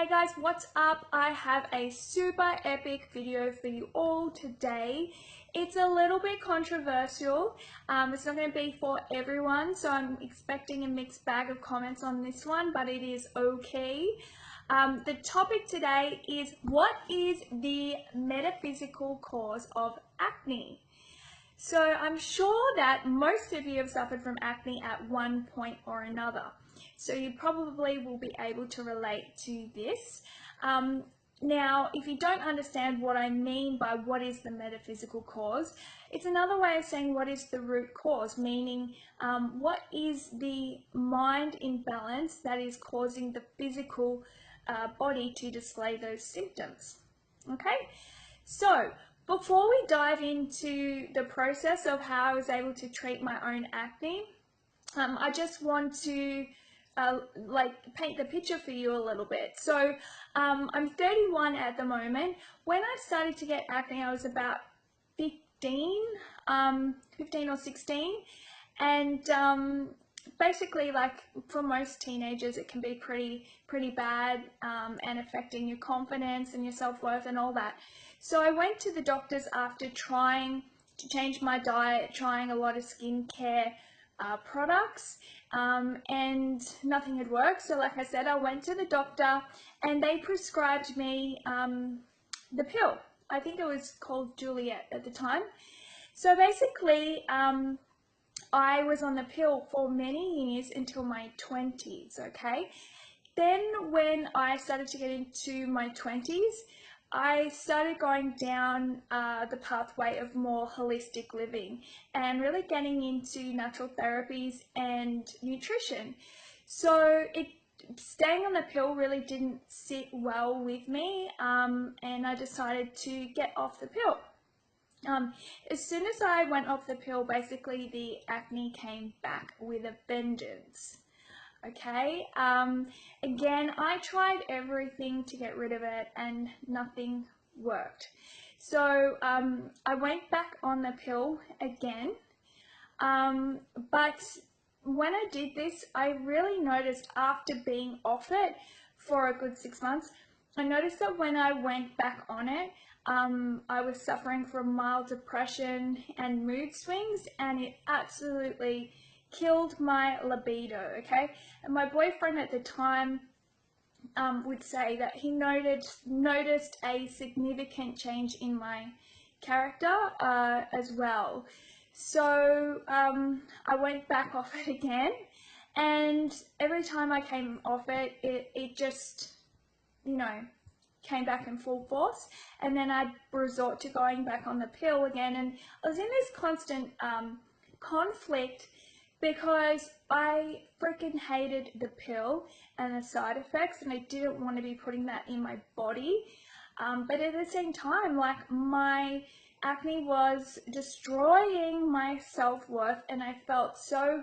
Hey guys, what's up? I have a super epic video for you all today. It's a little bit controversial. It's not going to be for everyone, so I'm expecting a mixed bag of comments on this one, but it is okay. The topic today is, what is the metaphysical cause of acne? So I'm sure that most of you have suffered from acne at one point or another. So you probably will be able to relate to this. Now, if you don't understand what I mean by what is the metaphysical cause, it's another way of saying what is the root cause, meaning what is the mind imbalance that is causing the physical body to display those symptoms. Okay, so before we dive into the process of how I was able to treat my own acne, I just want to paint the picture for you a little bit. So I'm 31 at the moment. When I started to get acne, I was about 15 or 16, and basically, like for most teenagers, it can be pretty bad and affecting your confidence and your self-worth and all that. So I went to the doctors after trying to change my diet, trying a lot of skincare products, and nothing had worked. So like I said, I went to the doctor and they prescribed me the pill. I think it was called Juliet at the time. So basically, I was on the pill for many years until my 20s, okay? Then when I started to get into my 20s, I started going down the pathway of more holistic living and really getting into natural therapies and nutrition. So staying on the pill really didn't sit well with me, and I decided to get off the pill. As soon as I went off the pill, basically the acne came back with a vengeance. Okay, again, I tried everything to get rid of it and nothing worked. So I went back on the pill again, but when I did this, I really noticed after being off it for a good 6 months, I noticed that when I went back on it, I was suffering from mild depression and mood swings, and it absolutely killed my libido, okay? And my boyfriend at the time would say that he noticed a significant change in my character as well. So I went back off it again, and every time I came off it, it just, you know, came back in full force, and then I'd resort to going back on the pill again, and I was in this constant conflict because I freaking hated the pill and the side effects, and I didn't want to be putting that in my body, but at the same time, like, my acne was destroying my self-worth, and I felt so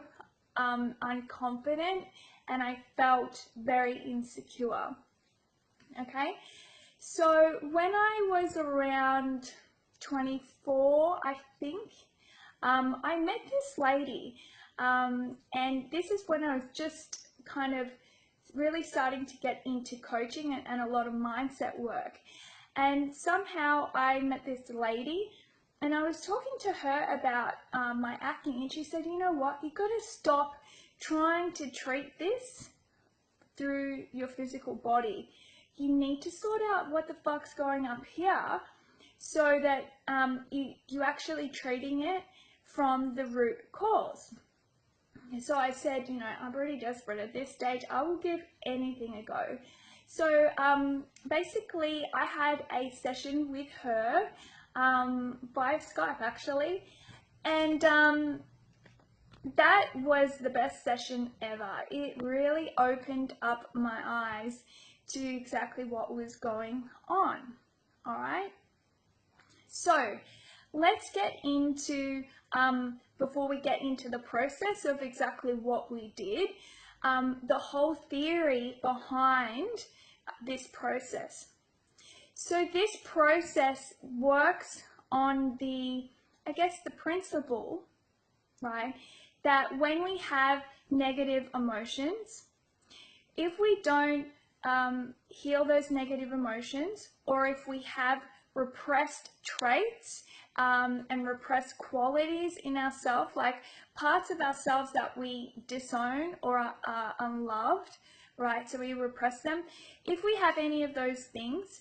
unconfident, and I felt very insecure. Okay, so when I was around 24, I think, I met this lady, and this is when I was just kind of really starting to get into coaching and a lot of mindset work. And somehow I met this lady, and I was talking to her about my acne, and she said, you know what, you've got to stop trying to treat this through your physical body. You need to sort out what the fuck's going up here, so that you're actually treating it from the root cause. And so I said, you know, I'm pretty desperate at this stage. I will give anything a go. So basically, I had a session with her by Skype, actually, and that was the best session ever. It really opened up my eyes to exactly what was going on. All right, so let's get into, before we get into the process of exactly what we did, the whole theory behind this process. So this process works on the, I guess, the principle, right, that when we have negative emotions, if we don't heal those negative emotions, or if we have repressed traits and repressed qualities in ourselves, like parts of ourselves that we disown or are unloved, right? So we repress them. If we have any of those things,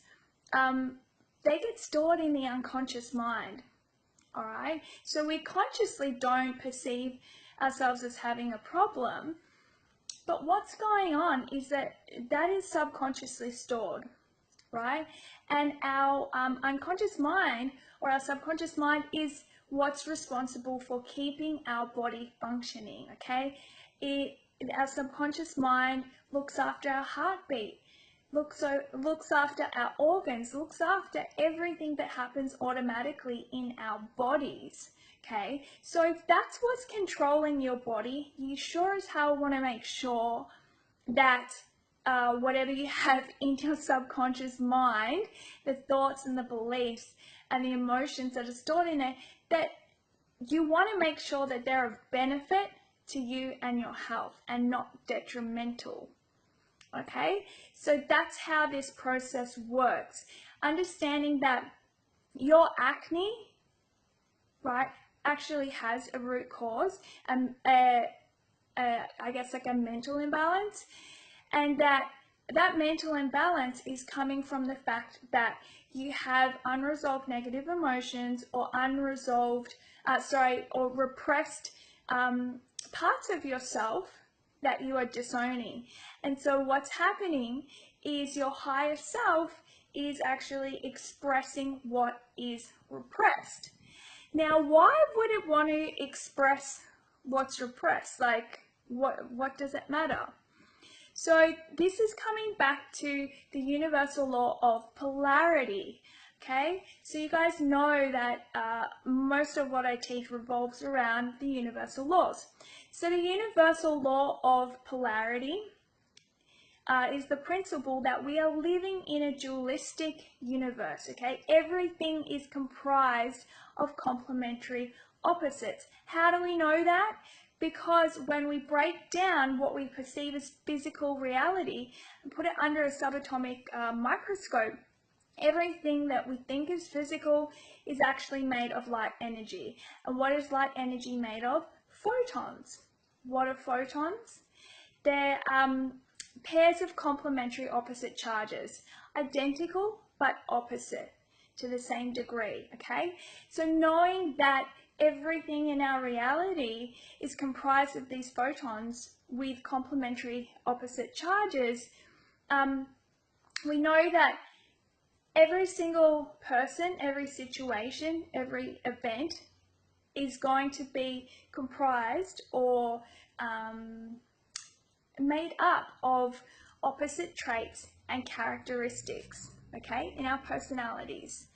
they get stored in the unconscious mind, all right? So we consciously don't perceive ourselves as having a problem, but what's going on is that is subconsciously stored, right? And our unconscious mind or our subconscious mind is what's responsible for keeping our body functioning, okay? Our subconscious mind looks after our heartbeat, looks after our organs, looks after everything that happens automatically in our bodies, okay? So if that's what's controlling your body, you sure as hell want to make sure that whatever you have in your subconscious mind, the thoughts and the beliefs and the emotions that are stored in it, that you want to make sure that they're of benefit to you and your health and not detrimental. Okay, so that's how this process works. Understanding that your acne, right, actually has a root cause and I guess like a mental imbalance, and that mental imbalance is coming from the fact that you have unresolved negative emotions or or repressed parts of yourself that you are disowning. And so what's happening is your higher self is actually expressing what is repressed. Now, why would it want to express what's repressed? Like, what does it matter? So this is coming back to the universal law of polarity. Okay, so you guys know that most of what I teach revolves around the universal laws. So the universal law of polarity is the principle that we are living in a dualistic universe, okay? Everything is comprised of complementary opposites. How do we know that? Because when we break down what we perceive as physical reality and put it under a subatomic microscope, everything that we think is physical is actually made of light energy. And what is light energy made of? Photons. What are photons? They're pairs of complementary opposite charges, identical but opposite to the same degree, okay? So knowing that everything in our reality is comprised of these photons with complementary opposite charges, we know that every single person, every situation, every event is going to be comprised or made up of opposite traits and characteristics, okay, in our personalities.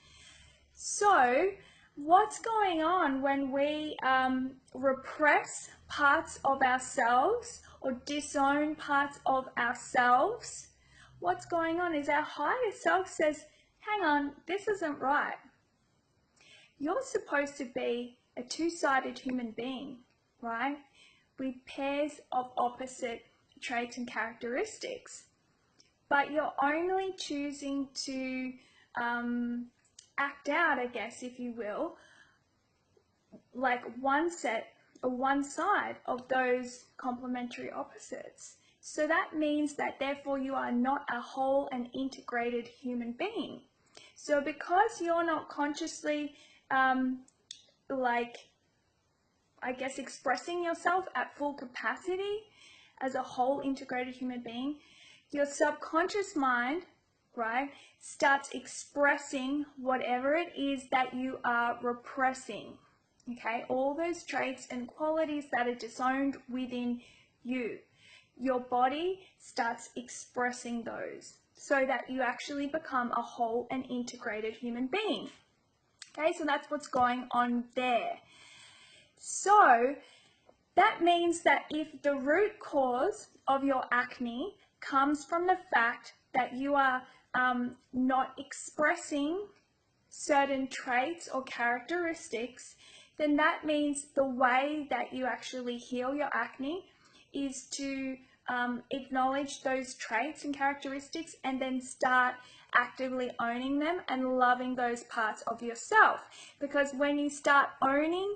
So what's going on when we repress parts of ourselves or disown parts of ourselves? What's going on is our higher self says, hang on, this isn't right. You're supposed to be a two-sided human being, right? With pairs of opposite traits and characteristics. But you're only choosing to act out, I guess, if you will, like one side of those complementary opposites. So that means that therefore you are not a whole and integrated human being. So because you're not consciously expressing yourself at full capacity as a whole integrated human being, your subconscious mind, right, starts expressing whatever it is that you are repressing, okay? All those traits and qualities that are disowned within you. Your body starts expressing those so that you actually become a whole and integrated human being. Okay, so that's what's going on there. So that means that if the root cause of your acne comes from the fact that you are not expressing certain traits or characteristics, then that means the way that you actually heal your acne is to acknowledge those traits and characteristics and then start actively owning them and loving those parts of yourself. Because when you start owning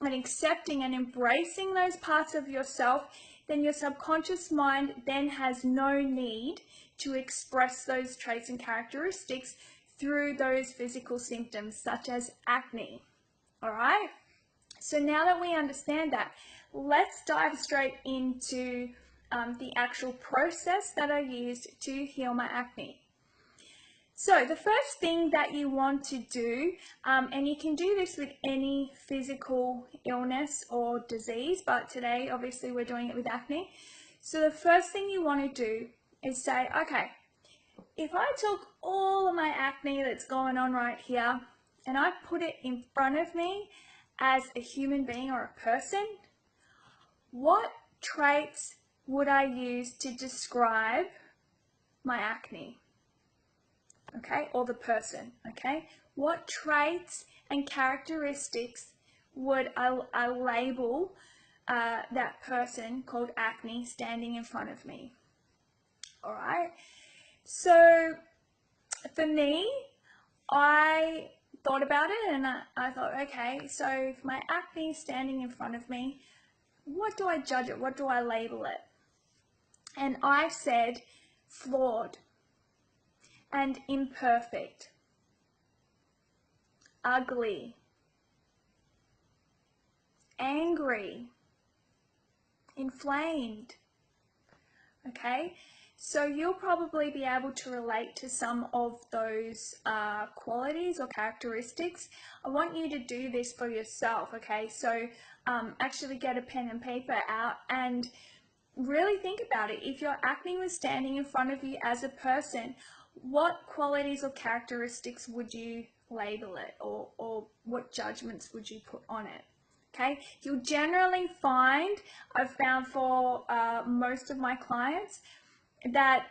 and accepting and embracing those parts of yourself, then your subconscious mind then has no need to express those traits and characteristics through those physical symptoms such as acne. All right? So now that we understand that, let's dive straight into the actual process that I used to heal my acne. So the first thing that you want to do, and you can do this with any physical illness or disease, but today obviously we're doing it with acne. So the first thing you want to do is say, okay, if I took all of my acne that's going on right here and I put it in front of me as a human being or a person, what traits would I use to describe my acne? Okay, or the person, okay? What traits and characteristics would I label that person called acne standing in front of me? All right, so for me, I thought about it and I thought, okay, so if my acne is standing in front of me, what do I judge it? What do I label it? And I said flawed and imperfect, ugly, angry, inflamed. Okay, so you'll probably be able to relate to some of those qualities or characteristics. I want you to do this for yourself, okay? So actually get a pen and paper out and really think about it. If your acne was standing in front of you as a person, what qualities or characteristics would you label it, or what judgments would you put on it? Okay, you'll generally find, I've found for most of my clients, that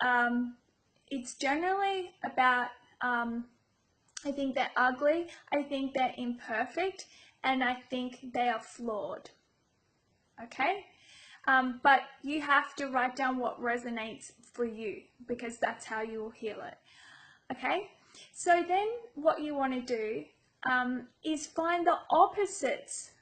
it's generally about, I think they're ugly, I think they're imperfect, and I think they are flawed. Okay, but you have to write down what resonates for you, because that's how you will heal it. Okay, so then what you want to do is find the opposites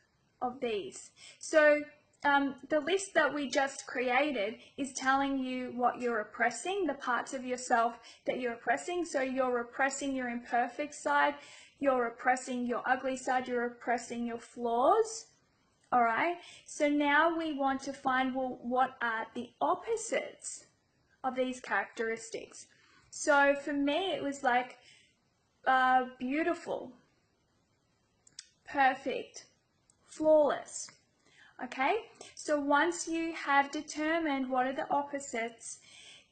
of these. So the list that we just created is telling you what you're repressing, the parts of yourself that you're repressing. So you're repressing your imperfect side, you're repressing your ugly side, you're repressing your flaws. All right, so now we want to find, well, what are the opposites of these characteristics? So for me, it was like beautiful, perfect, flawless. Okay, so once you have determined what are the opposites,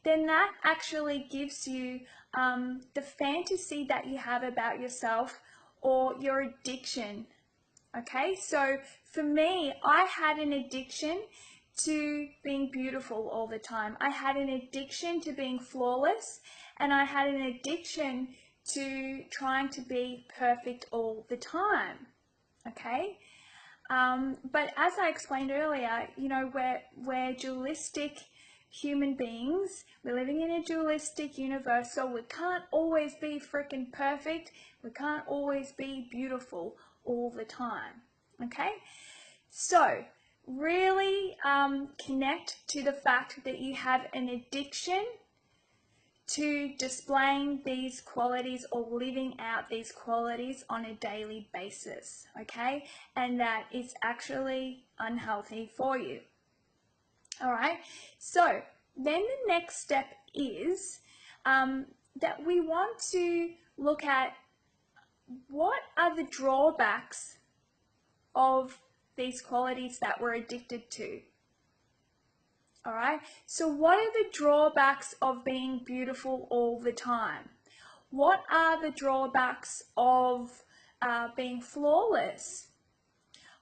then that actually gives you the fantasy that you have about yourself or your addiction. Okay, so for me, I had an addiction to being beautiful all the time. I had an addiction to being flawless, and I had an addiction to trying to be perfect all the time. Okay, but as I explained earlier, you know, we're dualistic human beings. We're living in a dualistic universe, so we can't always be freaking perfect. We can't always be beautiful all the time. Okay, so really connect to the fact that you have an addiction to displaying these qualities or living out these qualities on a daily basis, okay? And that it's actually unhealthy for you. All right, so then the next step is that we want to look at what are the drawbacks of these qualities that we're addicted to. All right, so what are the drawbacks of being beautiful all the time? What are the drawbacks of being flawless?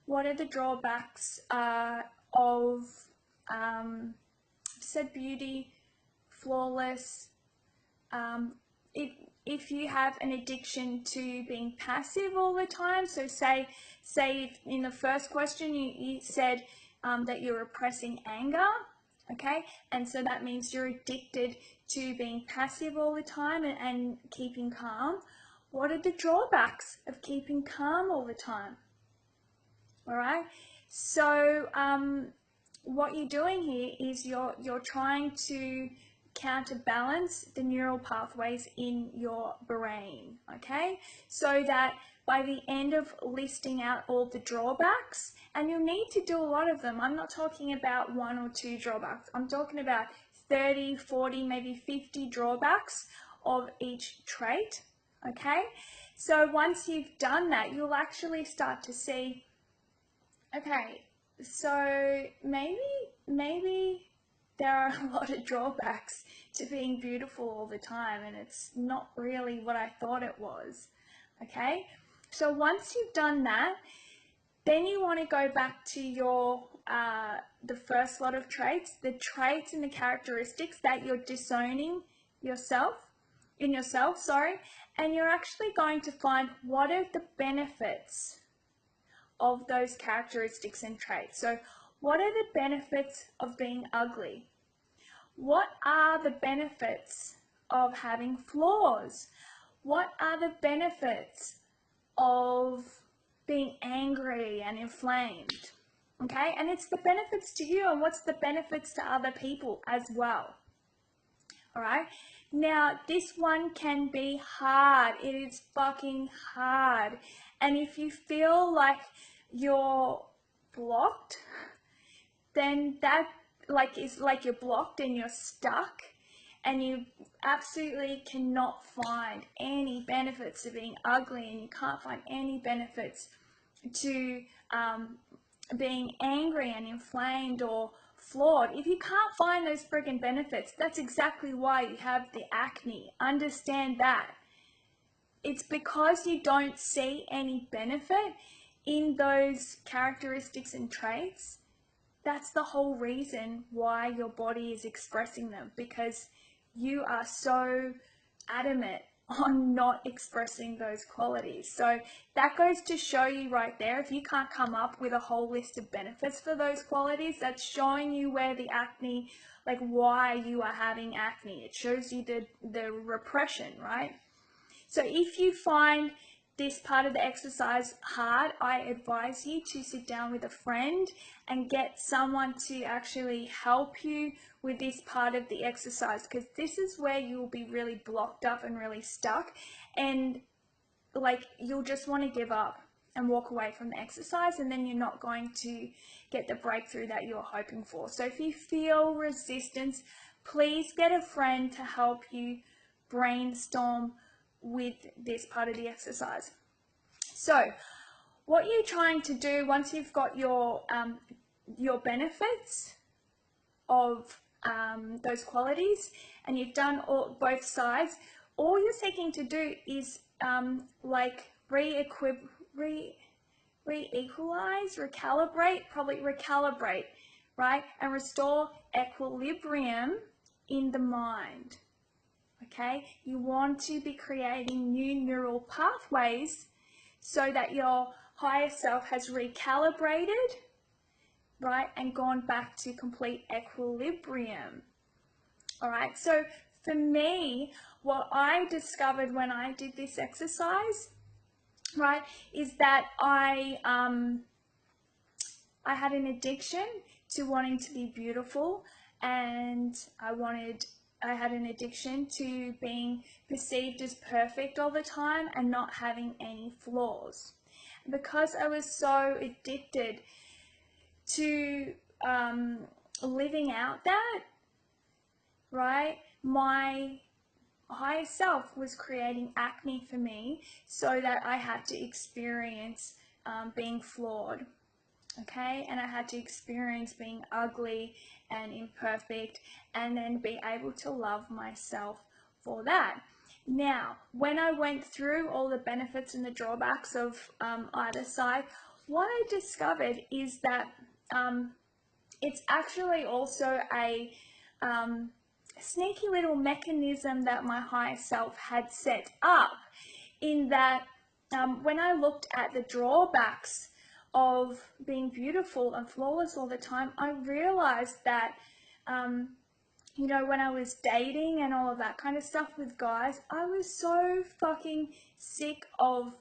What are the drawbacks of, said beauty, flawless? If you have an addiction to being passive all the time, so say if in the first question you said that you're repressing anger, okay? And so that means you're addicted to being passive all the time and keeping calm. What are the drawbacks of keeping calm all the time? All right, so what you're doing here is you're trying to counterbalance the neural pathways in your brain, okay? So that by the end of listing out all the drawbacks, and you'll need to do a lot of them. I'm not talking about 1 or 2 drawbacks. I'm talking about 30, 40, maybe 50 drawbacks of each trait, okay? So once you've done that, you'll actually start to see, okay, so maybe there are a lot of drawbacks to being beautiful all the time, and it's not really what I thought it was, okay? So once you've done that, then you want to go back to your the first lot of traits, the traits and the characteristics that you're disowning in yourself, sorry, and you're actually going to find what are the benefits of those characteristics and traits. So what are the benefits of being ugly? What are the benefits of having flaws? What are the benefits of being angry and inflamed? Okay, and it's the benefits to you, and what's the benefits to other people as well. All right, now this one can be hard. It is fucking hard. And if you feel like you're blocked, then that is like you're blocked and you're stuck and you absolutely cannot find any benefits to being ugly, and you can't find any benefits to being angry and inflamed or flawed. If you can't find those friggin' benefits, that's exactly why you have the acne. Understand that. It's because you don't see any benefit in those characteristics and traits. That's the whole reason why your body is expressing them, because you are so adamant on not expressing those qualities. So that goes to show you right there, if you can't come up with a whole list of benefits for those qualities, that's showing you where the acne, like why you are having acne. It shows you the repression, right? So if you find this part of the exercise hard, I advise you to sit down with a friend and get someone to actually help you with this part of the exercise, because this is where you'll be really blocked up and really stuck, and like you'll just want to give up and walk away from the exercise, and then you're not going to get the breakthrough that you're hoping for. So if you feel resistance, please get a friend to help you brainstorm with this part of the exercise. So what you're trying to do once you've got your benefits of those qualities, and you've done both sides, all you're seeking to do is like re-equalize, recalibrate, right, and restore equilibrium in the mind. Okay, you want to be creating new neural pathways so that your higher self has recalibrated, right, and gone back to complete equilibrium. All right, so for me, what I discovered when I did this exercise, right, is that I had an addiction to wanting to be beautiful, and I had an addiction to being perceived as perfect all the time and not having any flaws. Because I was so addicted to living out that, right, my higher self was creating acne for me so that I had to experience being flawed. Okay, and I had to experience being ugly and imperfect, and then be able to love myself for that. Now, when I went through all the benefits and the drawbacks of either side, what I discovered is that it's actually also a sneaky little mechanism that my higher self had set up, in that when I looked at the drawbacks of being beautiful and flawless all the time, I realized that you know, when I was dating and all of that kind of stuff with guys, I was so fucking sick of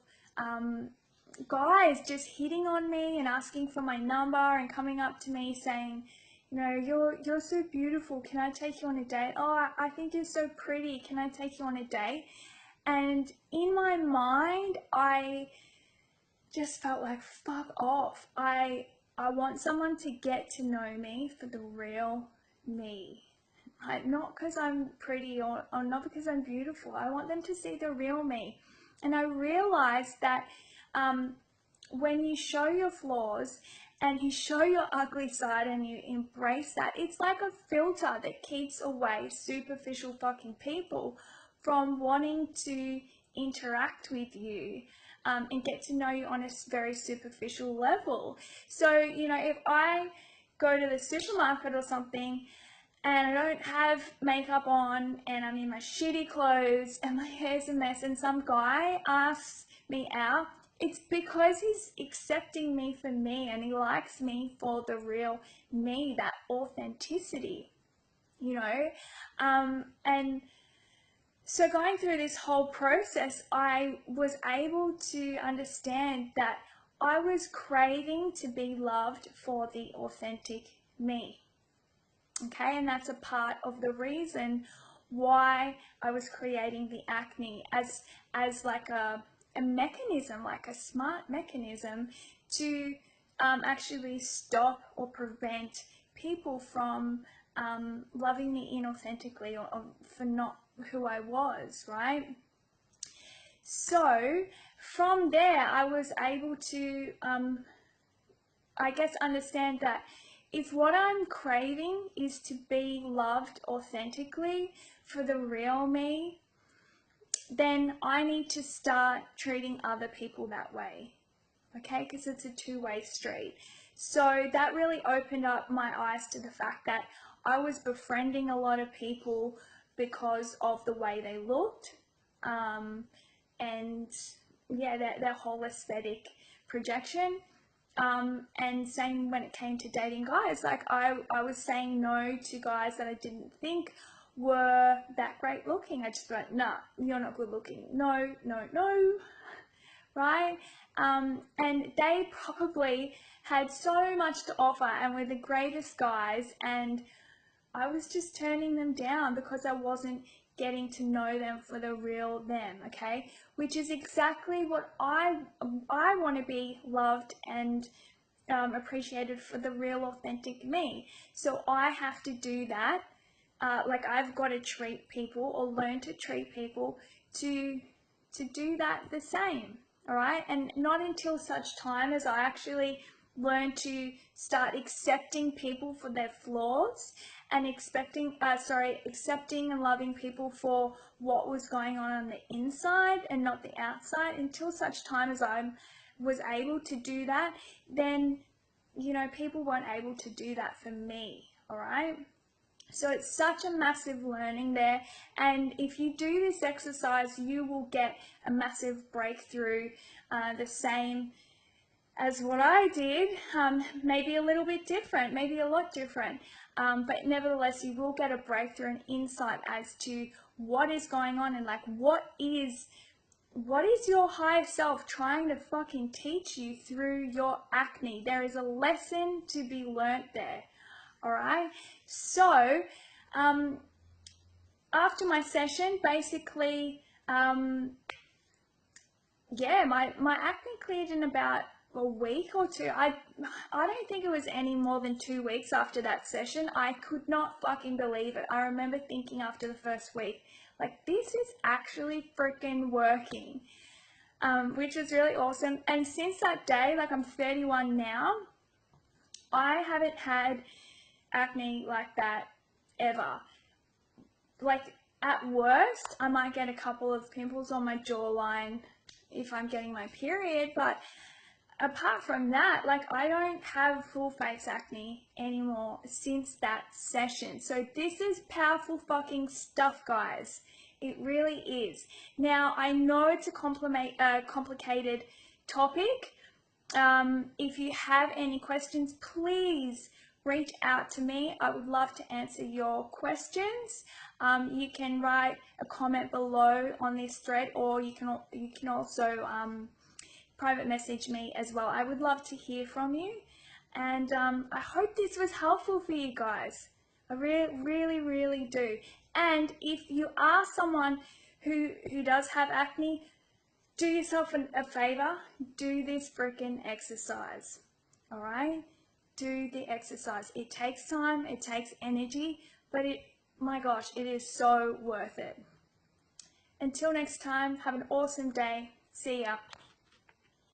guys just hitting on me and asking for my number and coming up to me saying, you know, you're so beautiful, can I take you on a date? Oh, I think you're so pretty, can I take you on a date? And in my mind, I just felt like, fuck off. I want someone to get to know me for the real me. Like, not because I'm pretty or not because I'm beautiful. I want them to see the real me. And I realized that when you show your flaws and you show your ugly side and you embrace that, it's like a filter that keeps away superficial fucking people from wanting to interact with you and get to know you on a very superficial level. So, you know, if I go to the supermarket or something and I don't have makeup on and I'm in my shitty clothes and my hair's a mess and some guy asks me out, it's because he's accepting me for me and he likes me for the real me, that authenticity, you know. And so going through this whole process, I was able to understand that I was craving to be loved for the authentic me. Okay, and that's a part of the reason why I was creating the acne as like a mechanism, like a smart mechanism to actually stop or prevent people from loving me inauthentically or for not who I was, right? So from there, I was able to, I guess, understand that if what I'm craving is to be loved authentically for the real me, then I need to start treating other people that way, okay? Because it's a two-way street. So that really opened up my eyes to the fact that I was befriending a lot of people because of the way they looked, and yeah, their whole aesthetic projection. And same when it came to dating guys, like I was saying no to guys that I didn't think were that great looking. I just went, nah, you're not good looking. No, no, no, right? And they probably had so much to offer and were the greatest guys, and I was just turning them down because I wasn't getting to know them for the real them, okay? Which is exactly what I want to be loved and appreciated for the real authentic me. So I have to do that. Like I've got to treat people or learn to treat people to do that the same, all right? And not until such time as I actually learn to start accepting people for their flaws and accepting and loving people for what was going on the inside and not the outside. Until such time as I was able to do that, then, you know, people weren't able to do that for me, all right? So it's such a massive learning there, and if you do this exercise, you will get a massive breakthrough, the same as what I did, maybe a little bit different, maybe a lot different, but nevertheless you will get a breakthrough and insight as to what is going on and like what is your higher self trying to fucking teach you through your acne. There is a lesson to be learnt there, all right? So after my session, basically, yeah, my acne cleared in about a week or two. I don't think it was any more than 2 weeks after that session. I could not fucking believe it. I remember thinking after the first week, like, this is actually freaking working, which was really awesome. And since that day, like, I'm 31 now, I haven't had acne like that ever. Like, at worst, I might get a couple of pimples on my jawline if I'm getting my period, but apart from that, like, I don't have full face acne anymore since that session. So this is powerful fucking stuff, guys. It really is. Now, I know it's a complicated topic. If you have any questions, please reach out to me. I would love to answer your questions. You can write a comment below on this thread, or you can also private message me as well. I would love to hear from you, and I hope this was helpful for you guys. I really do. And if you are someone who does have acne, do yourself a favor, do this freaking exercise. All right, do the exercise. It takes time, it takes energy, but my gosh, it is so worth it. Until next time, have an awesome day. See ya.